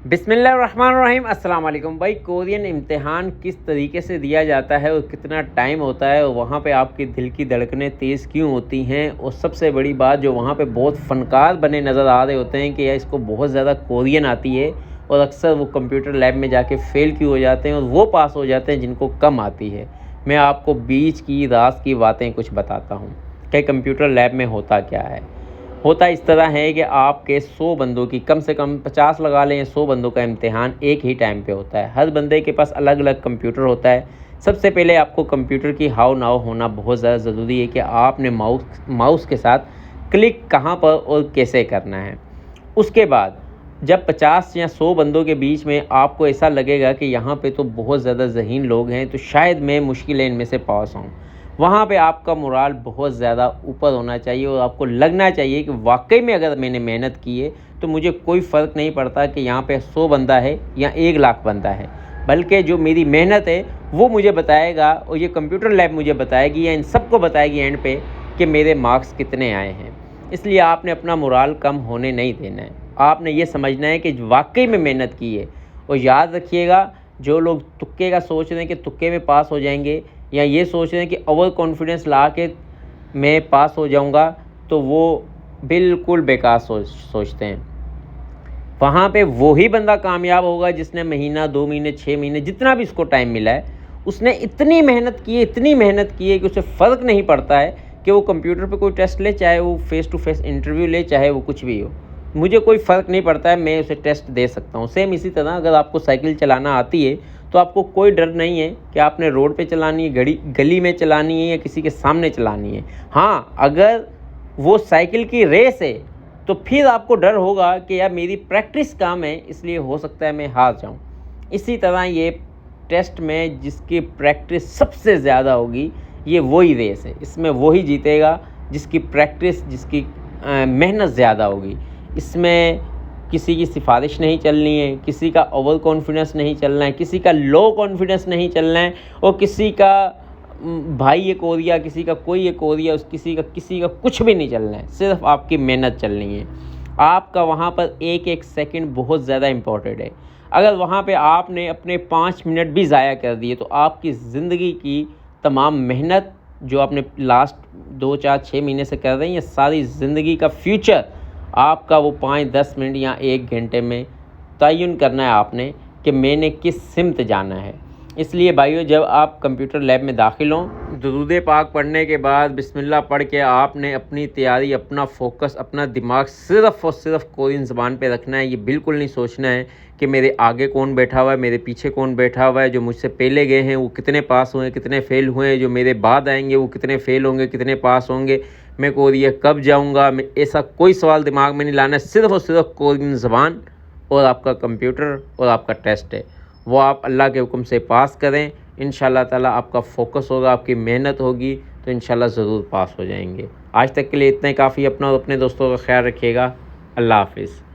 बिस्मिल्लाहिर्रहमानिर्रहीम। अस्सलाम वालेकुम भाई। कोरियन इम्तिहान किस तरीके से दिया जाता है और कितना टाइम होता है और वहाँ पे आपके दिल की धड़कनें तेज़ क्यों होती हैं, और सबसे बड़ी बात जो वहाँ पे बहुत फ़नकार बने नज़र आ रहे होते हैं कि यार इसको बहुत ज़्यादा कोरियन आती है और अक्सर वो कंप्यूटर लैब में जाके फ़ेल क्यों हो जाते हैं और वो पास हो जाते हैं जिनको कम आती है। मैं आपको बीच की राज की बातें कुछ बताता हूँ कि कंप्यूटर लैब में होता क्या है। होता इस तरह है कि आपके 100 बंदों की कम से कम 50 लगा लें, 100 बंदों का इम्तिहान एक ही टाइम पे होता है। हर बंदे के पास अलग अलग कंप्यूटर होता है। सबसे पहले आपको कंप्यूटर की हाव नाव होना बहुत ज़्यादा ज़रूरी है कि आपने माउस के साथ क्लिक कहाँ पर और कैसे करना है। उसके बाद जब 50 या 100 बंदों के बीच में आपको ऐसा लगेगा कि यहाँ पे तो बहुत ज़्यादा ज़हीन लोग हैं, तो शायद मैं मुश्किल इनमें से पास हूँ, वहाँ पे आपका मोराल बहुत ज़्यादा ऊपर होना चाहिए और आपको लगना चाहिए कि वाकई में अगर मैंने मेहनत की है तो मुझे कोई फ़र्क नहीं पड़ता कि यहाँ पे 100 बंदा है या 1 लाख बंदा है, बल्कि जो मेरी मेहनत है वो मुझे बताएगा और ये कंप्यूटर लैब मुझे बताएगी या इन सबको बताएगी एंड पे कि मेरे मार्क्स कितने आए हैं। इसलिए आपने अपना मोराल कम होने नहीं देना है। आपने ये समझना है कि वाकई में मेहनत की है। और याद रखिएगा, जो लोग तुक्के का सोच रहे हैं कि तुक्के में पास हो जाएंगे या ये सोच रहे हैं कि ओवर कॉन्फिडेंस ला के मैं पास हो जाऊंगा, तो वो बिल्कुल बेकार सोचते हैं। वहाँ पे वही बंदा कामयाब होगा जिसने महीना, 2 महीने, 6 महीने, जितना भी उसको टाइम मिला है, उसने इतनी मेहनत की है, इतनी मेहनत की है कि उसे फ़र्क नहीं पड़ता है कि वो कंप्यूटर पे कोई टेस्ट ले, चाहे वो फ़ेस टू फेस इंटरव्यू ले, चाहे वो कुछ भी हो। मुझे कोई फ़र्क नहीं पड़ता है, मैं उसे टेस्ट दे सकता हूँ। सेम इसी तरह अगर आपको साइकिल चलाना आती है तो आपको कोई डर नहीं है कि आपने रोड पे चलानी है, गली में चलानी है या किसी के सामने चलानी है। हाँ, अगर वो साइकिल की रेस है तो फिर आपको डर होगा कि यार मेरी प्रैक्टिस कम है, इसलिए हो सकता है मैं हार जाऊं। इसी तरह ये टेस्ट में जिसकी प्रैक्टिस सबसे ज़्यादा होगी, ये वही रेस है। इसमें वही जीतेगा जिसकी प्रैक्टिस, जिसकी मेहनत ज़्यादा होगी। इसमें किसी की सिफारिश नहीं चलनी है, किसी का ओवर कॉन्फिडेंस नहीं चलना है, किसी का लो कॉन्फिडेंस नहीं चलना है, और किसी का भाई एक और या किसी का कोई एक और या किसी का कुछ भी नहीं चलना है। सिर्फ आपकी मेहनत चलनी है। आपका वहाँ पर एक एक सेकंड बहुत ज़्यादा इम्पोर्टेंट है। अगर वहाँ पे आपने अपने 5 मिनट भी ज़ाया कर दिए तो आपकी ज़िंदगी की तमाम मेहनत जो आपने लास्ट 2, 4, 6 महीने से कर रहे हैं, ये सारी ज़िंदगी का फ्यूचर आपका वो 5-10 मिनट या 1 घंटे में तयन करना है आपने कि मैंने किस सिमत जाना है। इसलिए भाइयों, जब आप कंप्यूटर लैब में दाखिल हों, दुरूद पाक पढ़ने के बाद बिस्मिल्लाह पढ़ के आपने अपनी तैयारी, अपना फोकस, अपना दिमाग सिर्फ़ और सिर्फ कोरियन ज़बान पे रखना है। ये बिल्कुल नहीं सोचना है कि मेरे आगे कौन बैठा हुआ है, मेरे पीछे कौन बैठा हुआ है, जो मुझसे पहले गए हैं वो कितने पास हुए, कितने फ़ेल हुए हैं, जो मेरे बाद आएंगे वो कितने फ़ेल होंगे, कितने पास होंगे, मैं कोरिया कब जाऊँगा। ऐसा कोई सवाल दिमाग में नहीं लाना है। सिर्फ़ और सिर्फ कोरियन ज़बान और आपका कंप्यूटर और आपका टेस्ट है, वो आप अल्लाह के हुक्म से पास करें। इंशाअल्लाह ताला आपका फ़ोकस होगा, आपकी मेहनत होगी, तो इंशाअल्लाह ज़रूर पास हो जाएंगे। आज तक के लिए इतना ही काफ़ी। अपना और अपने दोस्तों का ख्याल रखिएगा। अल्लाह हाफ़िज़।